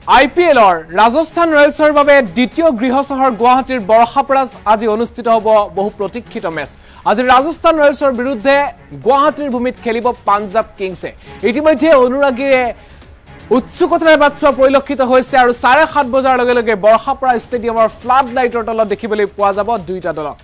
IPLৰ ৰাজস্থান ৰয়েলছৰ বাবে দ্বিতীয় গৃহ চহৰ গুৱাহাটীৰ বৰষাপাৰাত আজি অনুষ্ঠিত হ'ব বহু প্ৰতীক্ষিত মেচ। আজি ৰাজস্থান ৰয়েলছৰ বিৰুদ্ধে গুৱাহাটীৰ ভূমিত খেলিব পাঞ্জাব কিংছে। ইতিমধ্যে অনুৰাগীৰে উৎসুকতাৰে বাট চোৱা পৰিলক্ষিত হৈছে আৰু 7:30 বজাৰ লগে লগে বৰষাপাৰা ষ্টেডিয়ামৰ ফ্লাড লাইটৰ তলত দেখিবলৈ পোৱা যাব দুইটা দলক।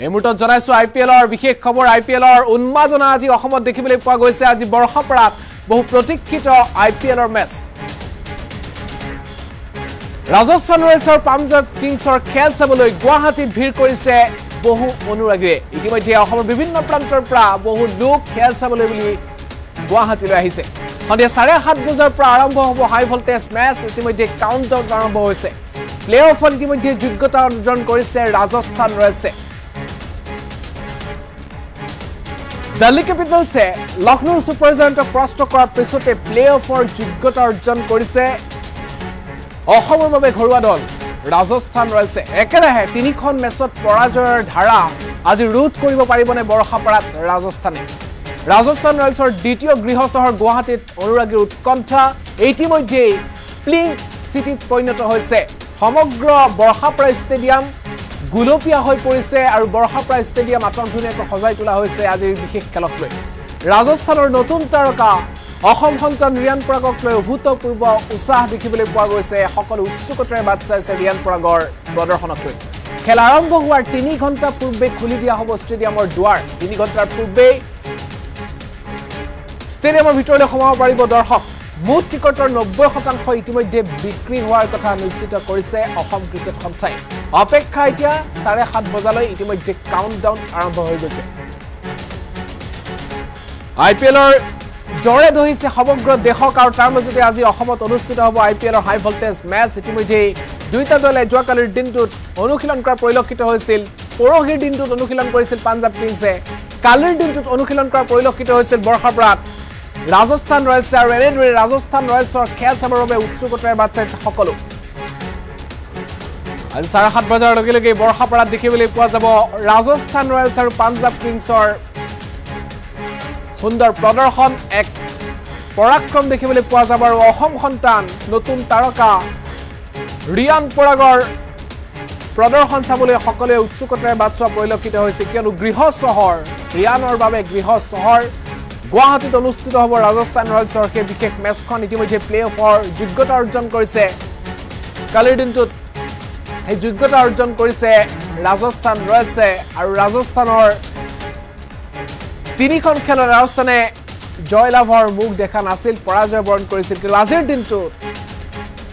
এই মুহূৰ্তত জনাইছো IPLৰ বিশেষ খবৰ। IPLৰ উন্মাদনা আজি অসমত দেখিবলৈ পোৱা গৈছে। আজি বৰষাপাৰাত বহু প্ৰতীক্ষিত IPLৰ মেচ। ৰাজস্থান ৰয়েলছৰ পাঞ্জাব কিংছৰ খেল চাবলৈ গুৱাহাটীত ভিৰ কৰিছে বহু অনুৰাগীয়ে। ইতিমধ্যে অসমৰ বিভিন্ন প্ৰান্তৰ পৰা বহু লোক খেল চাবলৈ বুলি গুৱাহাটীলৈ আহিছে। সন্ধিয়া 7:30 বজাৰ পৰা আৰম্ভ হ'ব হাই ভল্টেজ মেচ। ইতিমধ্যে কাউণ্টডাউন আৰম্ভ হৈছে। প্লে অফত ইতিমধ্যে যোগ্যতা অৰ্জন কৰিছে ৰাজস্থান ৰয়েলছে। দিল্লী কেপিটেলছে লক্ষ্ণৌ ছুপাৰ জায়াণ্টক পৰাস্ত কৰাৰ পিছতে প্লে অফৰ যোগ্যতা অৰ্জন কৰিছে অসমৰ বাবে ঘৰুৱা দল ৰাজস্থান ৰয়েলছে। একেৰাহে 3খন মেচত পৰাজয়ৰ ধাৰা আজি ৰোধ কৰিব পাৰিবনে বৰষাপাৰাত ৰাজস্থানে? ৰাজস্থান ৰয়েলছৰ দ্বিতীয় গৃহ চহৰ গুৱাহাটীত অনুৰাগীৰ উৎকণ্ঠা ইতিমধ্যেই পিংক চিটিত পৰিণত হৈছে। সমগ্ৰ বৰষাপাৰা ষ্টেডিয়াম গুলপীয়া হৈ পৰিছে আৰু বৰষাপাৰা ষ্টেডিয়াম আটক ধুনীয়াকৈ সজাই তোলা হৈছে আজিৰ বিশেষ খেলক লৈ। ৰাজস্থানৰ নতুন তাৰকা অসম সন্তান ৰিয়ান পৰাগক লৈ অভূতপূৰ্ব উৎসাহ দেখিবলৈ পোৱা গৈছে। সকলো উৎসুকতাৰে বাট চাইছে ৰিয়ান পৰাগৰ প্ৰদৰ্শনক লৈ। খেল আৰম্ভ হোৱাৰ 3 ঘণ্টা পূৰ্বে খুলি দিয়া হ'ব ষ্টেডিয়ামৰ দুৱাৰ। 3 ঘণ্টাৰ পূৰ্বেই ষ্টেডিয়ামৰ ভিতৰলৈ সোমাব পাৰিব দৰ্শক। মুঠ টিকটৰ 90% ইতিমধ্যে বিক্ৰী হোৱাৰ কথা নিশ্চিত কৰিছে অসম ক্ৰিকেট সন্থাই। অপেক্ষা এতিয়া 7:30 বজালৈ। ইতিমধ্যে কাউণ্টডাউন আৰম্ভ হৈ গৈছে। IPLৰ জৰে ধৰিছে সমগ্ৰ দেশক আৰু তাৰ মাজতে আজি অসমত অনুষ্ঠিত হ'ব IPLৰ হাই ভল্টেজ মেচ। ইতিমধ্যে দুইটা দলে যোৱাকালিৰ দিনটোত অনুশীলন কৰা পৰিলক্ষিত হৈছিল। পৰহিৰ দিনটোত অনুশীলন কৰিছিল পাঞ্জাব কিংছে। কালিৰ দিনটোত অনুশীলন কৰা পৰিলক্ষিত হৈছিল বৰষাপাৰাত ৰাজস্থান ৰয়েলছে। আৰু এনেদৰে ৰাজস্থান ৰয়েলছৰ খেল চাবৰ বাবে উৎসুকতাৰে বাট চাইছে সকলো। আজি 7:30 বজাৰ লগে লগে বৰষাপাৰাত দেখিবলৈ পোৱা যাব ৰাজস্থান ৰয়েলছ আৰু পাঞ্জাব কিংছৰ সুন্দৰ প্ৰদৰ্শন। এক পৰাক্ৰম দেখিবলৈ পোৱা যাব আৰু অসম সন্তান নতুন তাৰকা ৰিয়ান পৰাগৰ প্ৰদৰ্শন চাবলৈ সকলোৱে উৎসুকতাৰে বাট চোৱা পৰিলক্ষিত হৈছে। কিয়নো গৃহ চহৰ ৰিয়ানৰ বাবে গৃহ চহৰ গুৱাহাটীত অনুষ্ঠিত হ'ব ৰাজস্থান ৰয়েলছৰ সেই বিশেষ মেচখন। ইতিমধ্যে প্লে অফৰ যোগ্যতা অৰ্জন কৰিছে। কালিৰ দিনটোত সেই যোগ্যতা অৰ্জন কৰিছে ৰাজস্থান ৰয়েলছে। আৰু ৰাজস্থানৰ 3খন খেলত ৰাজস্থানে জয়লাভৰ মুখ দেখা নাছিল, পৰাজয় বৰণ কৰিছিল। কিন্তু আজিৰ দিনটোত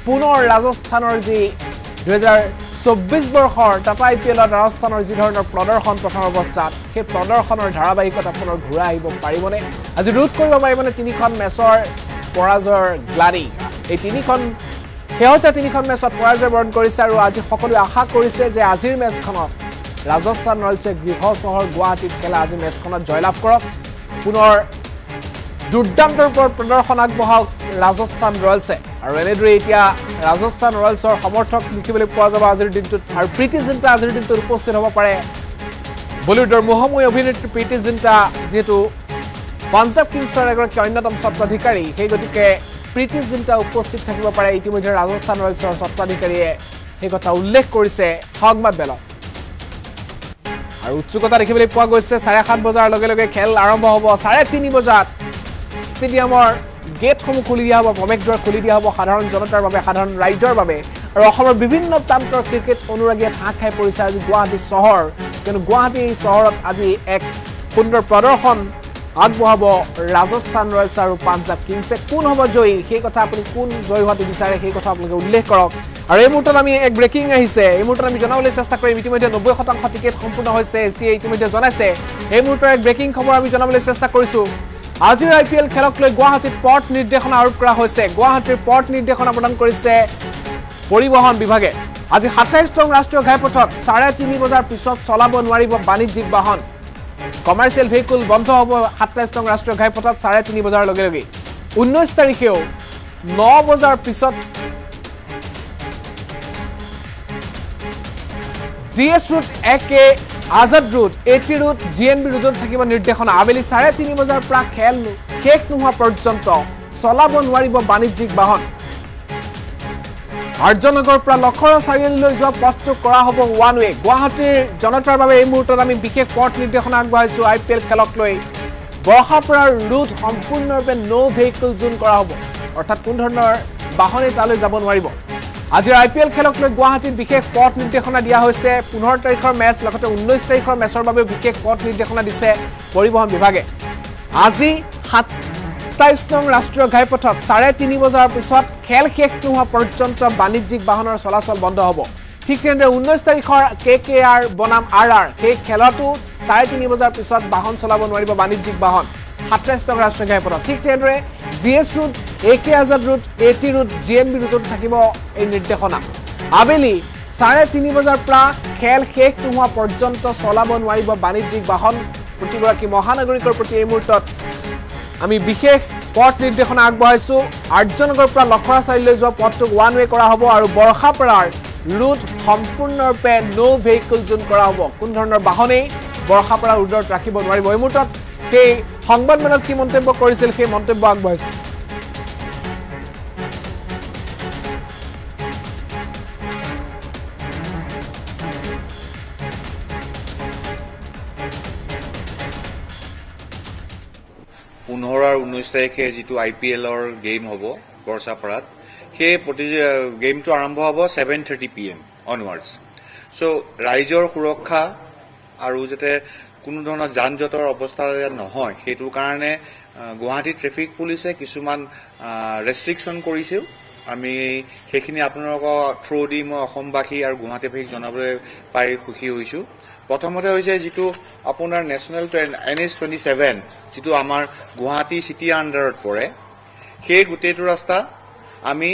পুনৰ ৰাজস্থানৰ যি 2024 বৰ্ষৰ টাটা IPLত ৰাজস্থানৰ যি ধৰণৰ প্ৰদৰ্শন প্ৰথম অৱস্থাত, সেই প্ৰদৰ্শনৰ ধাৰাবাহিকতা পুনৰ ঘূৰাই আহিব পাৰিবনে? আজি ৰোধ কৰিব পাৰিবনে 3খন মেচৰ পৰাজয়ৰ গ্লানি? এই 3খন মেচত পৰাজয় বৰণ কৰিছে আৰু আজি সকলোৱে আশা কৰিছে যে আজিৰ মেচখনত ৰাজস্থান ৰয়েলছে গৃহ চহৰ গুৱাহাটীত খেলা আজি মেচখনত জয়লাভ কৰক। পুনৰ দুৰ্দান্ত ৰূপৰ প্ৰদৰ্শন আগবঢ়াওক ৰাজস্থান ৰয়েলছে। আৰু এনেদৰে এতিয়া ৰাজস্থান ৰয়েলছৰ সমৰ্থক দেখিবলৈ পোৱা যাব আজিৰ দিনটোত। আৰু প্ৰীতি জিন্টা আজিৰ দিনটোত উপস্থিত হ'ব পাৰে। বলিউডৰ মোহময়ী অভিনেত্ৰী প্ৰীতি জিন্টা যিহেতু পাঞ্জাব কিংছৰ এগৰাকী অন্যতম স্বত্বাধিকাৰী, সেই গতিকে প্ৰীতি জিন্টা উপস্থিত থাকিব পাৰে। ইতিমধ্যে ৰাজস্থান ৰয়েলছৰ স্বত্বাধিকাৰীয়ে সেই কথা উল্লেখ কৰিছে সংবাদমেলত। আৰু উৎসুকতা দেখিবলৈ পোৱা গৈছে। 7:30 বজাৰ লগে লগে খেল আৰম্ভ হ'ব। 3:30 বজাত ষ্টেডিয়ামৰ গেটসমূহ খুলি দিয়া হ'ব, প্ৰৱেশদ্বাৰ খুলি দিয়া হ'ব সাধাৰণ জনতাৰ বাবে, সাধাৰণ ৰাইজৰ বাবে। আৰু অসমৰ বিভিন্ন প্ৰান্তৰ ক্ৰিকেট অনুৰাগীয়ে ঠাহ খাই পৰিছে আজি গুৱাহাটী চহৰ। কিন্তু গুৱাহাটী চহৰত আজি এক সুন্দৰ প্ৰদৰ্শন আগবঢ়াব ৰাজস্থান ৰয়েলছ আৰু পাঞ্জাব কিংছে। কোন হ'ব জয়ী সেই কথা, আপুনি কোন জয়ী হোৱাটো বিচাৰে সেই কথা আপোনালোকে উল্লেখ কৰক। আৰু এই মুহূৰ্তত আমি এক ব্ৰেকিং আহিছে, এই মুহূৰ্তত আমি জনাবলৈ চেষ্টা কৰিম। ইতিমধ্যে 90% টিকেট সম্পূৰ্ণ হৈছে, এছিয়ে ইতিমধ্যে জনাইছে। এই মুহূৰ্তৰ এক ব্ৰেকিং খবৰ আমি জনাবলৈ চেষ্টা কৰিছোঁ। আজিৰ IPL খেলক লৈ গুৱাহাটীত পথ নিৰ্দেশনা আৰোপ কৰা হৈছে। গুৱাহাটীৰ পথ নিৰ্দেশনা প্ৰদান কৰিছে পৰিবহণ বিভাগে। আজি 27 নং ৰাষ্ট্ৰীয় ঘাইপথত 3:30 বজাৰ পিছত চলাব নোৱাৰিব বাণিজ্যিক বাহন। কমাৰ্চিয়েল ভেহিকুল বন্ধ হ'ব 27 নং ৰাষ্ট্ৰীয় ঘাইপথত 3:30 বজাৰ লগে লগে। 19 তাৰিখেও 9 বজাৰ পিছত GS root, AK Azad root, AT root, GNB ৰুটত থাকিব নিৰ্দেশনা। আবেলি 3:30 বজাৰ পৰা খেল শেষ নোহোৱা পৰ্যন্ত চলাব নোৱাৰিব বাণিজ্যিক বাহন। আৰ্যনগৰৰ পৰা লখৰা চাৰিআলিলৈ যোৱা পথটো কৰা হ'ব ওৱান ৱে গুৱাহাটীৰ জনতাৰ বাবে এই মুহূৰ্তত আমি বিশেষ পথ নিৰ্দেশনা আগবঢ়াইছোঁ IPL খেলক লৈ বৰষাৰ পৰা ৰুট সম্পূৰ্ণৰূপে নো ভেহিকল জোন কৰা হ'ব অৰ্থাৎ কোনো ধৰণৰ বাহনে তালৈ যাব নোৱাৰিব আজিৰ IPL খেলক লৈ গুৱাহাটীত বিশেষ পথ নিৰ্দেশনা দিয়া হৈছে 15 তাৰিখৰ মেচ লগতে 19 তাৰিখৰ মেচৰ বাবে বিশেষ পথ নিৰ্দেশনা দিছে পৰিবহণ বিভাগে আজি 27 নং ৰাষ্ট্ৰীয় ঘাইপথত 3:30 বজাৰ পিছত খেল শেষ নোহোৱা পৰ্যন্ত বাণিজ্যিক বাহনৰ চলাচল বন্ধ হ'ব ঠিক তেনেদৰে 19 তাৰিখৰ KKR বনাম RR সেই খেলতো 3:30 বজাৰ পিছত বাহন চলাব নোৱাৰিব বাণিজ্যিক বাহন 27 নং ৰাষ্ট্ৰীয় ঘাইপথত ঠিক তেনেদৰে GS root AK Azad root AT root GNB ৰুটত থাকিব এই নিৰ্দেশনা আবেলি 3:30 বজাৰ পৰা খেল শেষ নোহোৱা পৰ্যন্ত চলাব নোৱাৰিব বাণিজ্যিক বাহন প্ৰতিগৰাকী মহানগৰিকৰ প্ৰতি এই মুহূৰ্তত আমি বিশেষ পথ নিৰ্দেশনা আগবঢ়াইছোঁ আৰ্যনগৰৰ পৰা লখৰা চাৰিআলিলৈ যোৱা পথটো ওৱান ৱে কৰা হ'ব আৰু বৰষাপাৰাৰ ৰুট সম্পূৰ্ণৰূপে নো ভেহিকল জোন কৰা হ'ব কোনো ধৰণৰ বাহনেই বৰষাপাৰা ৰুটত ৰাখিব নোৱাৰিব এই মুহূৰ্তত সেই সংবাদমেলত কি মন্তব্য কৰিছিল সেই মন্তব্য আগবঢ়াইছিল আৰ 19 তাৰিখে যেটো IPLৰ গেম হ'ব বৰছাপাৰাত সেই গেমটো আৰম্ভ হ'ব 7:30 PM অনৱাৰ্ডছ সো ৰাইজৰ সুৰক্ষা আৰু যাতে কোনো ধৰণৰ যান-জঁটৰ অৱস্থা নহয় সেইটো কাৰণে গুৱাহাটী ট্ৰেফিক পুলিচে কিছুমান ৰেষ্ট্ৰিকশন কৰিছে আমি সেইখিনি আপোনালোকৰ থ্ৰু দি মই অসমবাসী আৰু গুৱাহাটীবাসীক জনাবলৈ পাই খুশি হৈছো প্ৰথমতে হৈছে যেটো আপোনাৰ নেশনাল NH27 যেটো আমাৰ গুৱাহাটী সিটি আন্ডাৰত পৰে সেই গুটেটো ৰাস্তা আমি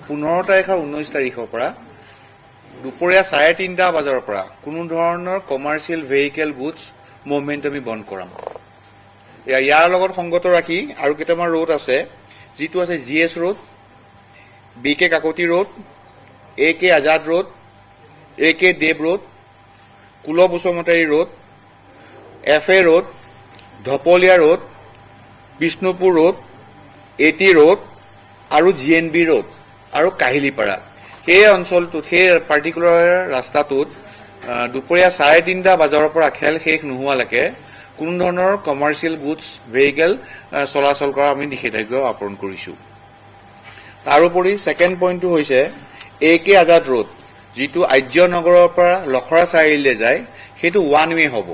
15 তাৰিখ আৰু 19 তাৰিখৰ পৰা দুপৰীয়া 3:30 বজাৰ পৰা কোনো ধৰণৰ কমাৰ্চিয়েল ভেহিকল গুডছ মুভমেন্ট আমি বন্ধ কৰাম ইয়াৰ লগত সংগত ৰাখি আৰু কেইটামান ৰোড আছে যেটো আছে GS road BK Kakati road AK Azad road AK Dev road Kulo Basumatary road FA road Dhopolia road Bishnupur road AT road আৰু GNB ৰোড আৰু কাহিলিপাৰা এই অঞ্চলটোত সেই পাৰ্টিকুলাৰ ৰাস্তাটোত দুপৰীয়া 3:30 বজাৰ পৰা খেল শেষ নোহোৱালৈকে কোনো ধৰণৰ কমাৰ্চিয়েল গুডছ ভেহিকল চলাচল কৰা আমি নিষেধাজ্ঞা আৰোপ কৰিছো তাৰোপৰি সেকেন্ড পইণ্টটো হৈছে AK আজাদ ৰোড যেটো আৰ্যনগৰৰ পৰা লখৰা চাৰিআলিলৈ যায় সেইটো ওৱান ৱে হ'ব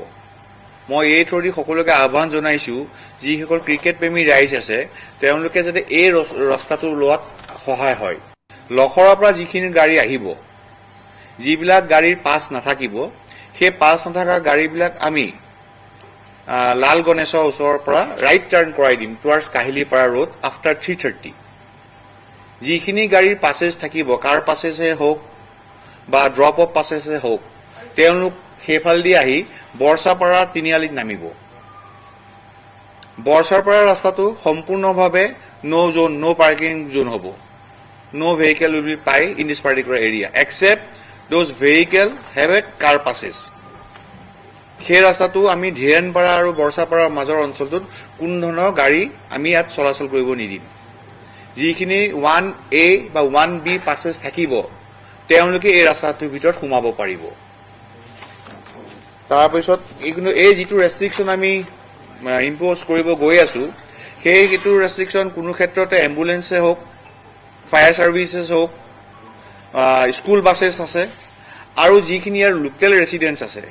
মই এই থৰি সকলোকে আহ্বান জনাইছো যিসকল ক্ৰিকেট প্ৰেমী ৰাইজ আছে তেওঁলোকে যাতে এই ৰাস্তাটো লোৱাত সহায় হয় লখৰাৰ পৰা যিখিনি গাড়ী আহিব যিবিলাক গাড়ীৰ পাছ নাথাকিব সেই পাছ নথকা গাড়ীবিলাক আমি লাল গণেশৰ ওচৰৰ পৰা ৰাইট টাৰ্ণ কৰাই দিম টুৱাৰ্ডছ কাহিলিপাৰা ৰোড আফটাৰ 3:30 যিখিনি গাড়ীৰ পাছেজ থাকিব কাৰ পাছেজে হোক বা ড্ৰপ অফ পাছেজে হোক তেওঁলোক সেইফালদি আহি বৰছাপাৰা তিনিআলিত নামিব বৰছাপাৰা ৰাস্তাটো সম্পূৰ্ণভাৱে নো পাৰ্কিং জোন হ'ব নো ভেহিকল উইল বি পাই in this particular area except those vehicle have a car passage সেই ৰাস্তাটো আমি ধীৰেনপাৰা আৰু বৰছাপাৰাৰ মাজৰ অঞ্চলটোত কোনো ধৰণৰ গাড়ী আমি ইয়াত চলাচল কৰিব নিদিম যিখিনি 1A বা 1B পাছেজ থাকিব তেওঁলোকে এই ৰাস্তাটোৰ ভিতৰত সোমাব পাৰিব তাৰপিছত এই যেটো ৰেষ্ট্ৰিকশন আমি ইম্পোজ কৰিব গৈ আছো সেই যেটো ৰেষ্ট্ৰিকশন কোনো ক্ষেত্ৰতে এম্বুলেন্সে হোক ফায়াৰ সাৰ্ভিসেস হোক স্কুল বাসেস আছে আৰু যিখিনি ইয়াৰ লোকেল ৰেসিডেন্স আছে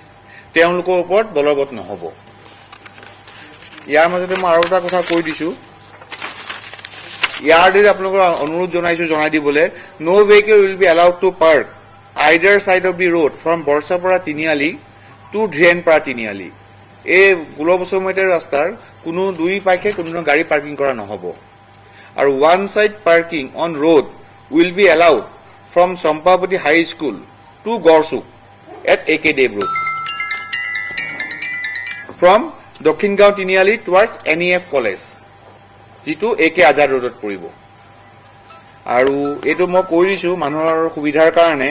তেওঁলোকৰ ওপৰত বলবৎ নহব ইয়াৰ মাজতে মই আৰু এটা কথা কৈ দিছো ইয়াৰ দিৰে আপোনালোকৰ অনুৰোধ জনাই দিবলে no vehicle will be allowed to park either side of the road from Borsapara Tiniali to Dhirenpara Tiniali এই গুলবসুমতাৰী ৰাস্তাৰ কোনো দুই পাশে কোনো গাড়ী পাৰ্কিং কৰা নহব আৰু one side parking on road will be allowed from Champawati high school to Garchuk at AK Dev road from Dakshingaon Tiniali towards NEF college যেটো AK আজাদ ৰোডত পৰিব আৰু এটো মই কৈ দিছো মানুহৰ সুবিধাৰ কাৰণে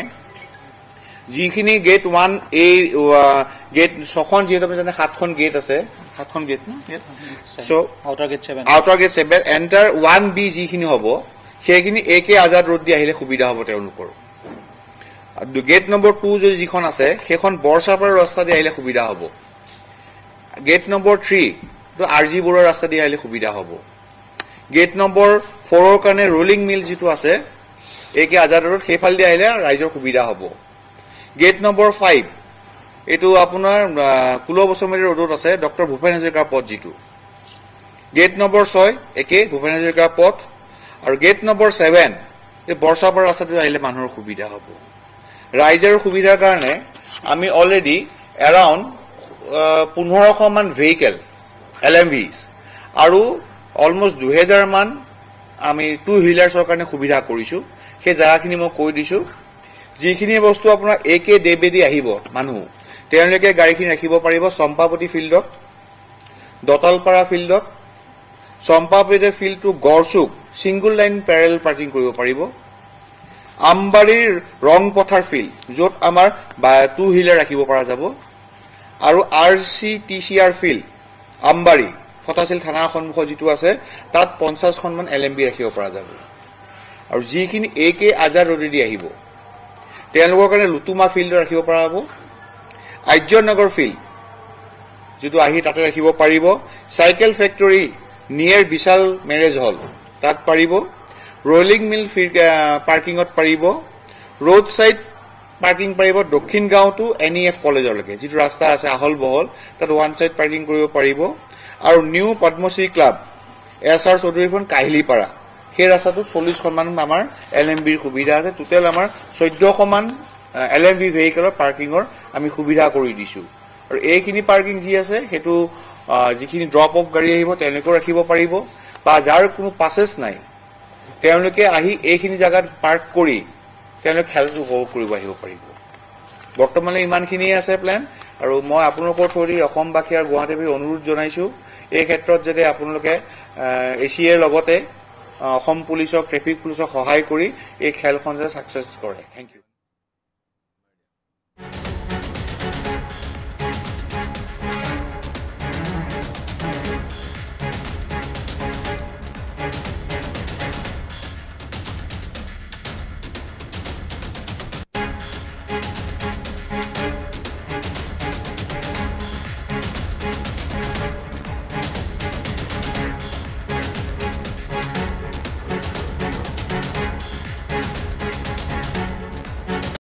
যিখিনি গেট 1A গেট 6খন যেটো আমি জানে 7খন গেট আছে 7খন গেট না so outer gate 7 enter 1B যিখিনি হ'ব সেইখিনি AK আজাদ ৰোড দি আহিলে সুবিধা হ'ব তেওঁলোকৰ গেট নম্বৰ 2 যিখন আছে সেইখন বৰচাপাৰ ৰাস্তা দি আহিলে সুবিধা হ'ব গেট নম্বৰ 3 তো RG বৰৰ ৰাস্তা দি আহিলে সুবিধা হ'ব গেট নম্বৰ 4 ৰ কাৰণে ৰোলিং মিল যিটো আছে AK আজাদ ৰোড সেইফাল দি আহিলে ৰাইজৰ সুবিধা হ'ব গেট নম্বৰ 5 এটো আপোনাৰ কুলো বসুমতি ৰোডত আছে ডক্টৰ ভূপেন হাজৰিকাৰ পথ যিটো গেট নম্বৰ 6 একে ভূপেন হাজৰিকাৰ পথ আৰু গেট নম্বৰ 7 এই বৰচাপাৰ ৰাস্তাটো আহিলে মানুহৰ সুবিধা হ'ব ৰাইজৰ সুবিধাৰ কাৰণে আমি অলৰেডি এৰাউণ্ড 1500 মান ভেহিকল LMVs আৰু অলমোস্ট 2000 মান আমি টু হুইলাৰ্ছৰ কাৰণে সুবিধা কৰিছো সেই জায়গাখিনি মই কৈ দিছো যিখিনি বস্তু আপোনাৰ AK দেবেদি আহিব মানুহ তেওঁলোকে গাড়ীখিনি ৰাখিব পাৰিব চম্পাপতি ফিল্ডত দতালপাৰা ফিল্ডত Champapati field to Garchuk single line parallel parking কৰিব পাৰিব আমবাৰীৰ ৰং পথাৰ ফিল্ড য'ত আমাৰ টু হুইলাৰ ৰাখিব পৰা যাব আৰু RCTCR ফিল্ড আমবাৰী ফটাছিল থানাৰ সন্মুখ যিটো আছে তাত 50 খন মান LMB ৰাখিব পৰা যাব আৰু যিখিনি AK আজাদ ৰোডেদি আহিব তেওঁলোকৰ কাৰণে লুতুমা ফিল্ড ৰাখিব পৰা হ'ব আৰ্যনগৰ ফিল্ড যেটো আহি তাতে ৰাখিব পাৰিব সাইকেল ফ্যাক্টৰী নিয়াৰ বিশাল মেৰেজ হল তাত পাৰিব ৰোলিং মিল পাৰ্কিংত পাৰিব ৰোড সাইড পাৰ্কিং পাৰিব দক্ষিণ গাঁও টু NEF কলেজলৈকে যেটো ৰাস্তা আছে আহল বহল তাত ওৱান সাইড পাৰ্কিং কৰিব পাৰিব আৰু নিউ পদ্মশ্ৰী ক্লাব SR চৌধুৰীখন কাহিলিপাৰা সেই ৰাস্তাটো 40 খন মান আমাৰ LMB ৰ সুবিধা আছে টোটাল আমাৰ 1400 মান LMB ভেহিকলৰ পাৰ্কিংৰ আমি সুবিধা কৰি দিছো আৰু এইখিনি পাৰ্কিং যি আছে হেতু যিখিনি ড্ৰপ অফ গাড়ী আহিব তেওঁলোকে ৰাখিব পাৰিব বা যাৰ কোনো পাসেস নাই তেওঁলোকে আহি এইখিনি জায়গাত পাৰ্ক কৰি তেওঁলোকে খেলটো উপভোগ কৰিব আহিব পাৰিব বৰ্তমানে ইমানখিনি আছে প্ল্যান আৰু মই আপোনালোকৰ থৰি অসমবাসী আৰু গুৱাহাটীৰ অনুৰোধ জনাইছো এই ক্ষেত্ৰত যদি আপোনালোকে এছিয়াৰ লগতে অসম পুলিচক ট্ৰাফিক পুলিচক সহায় কৰি এই খেলখন যে সাকসেস কৰে থ্যাংক ইউ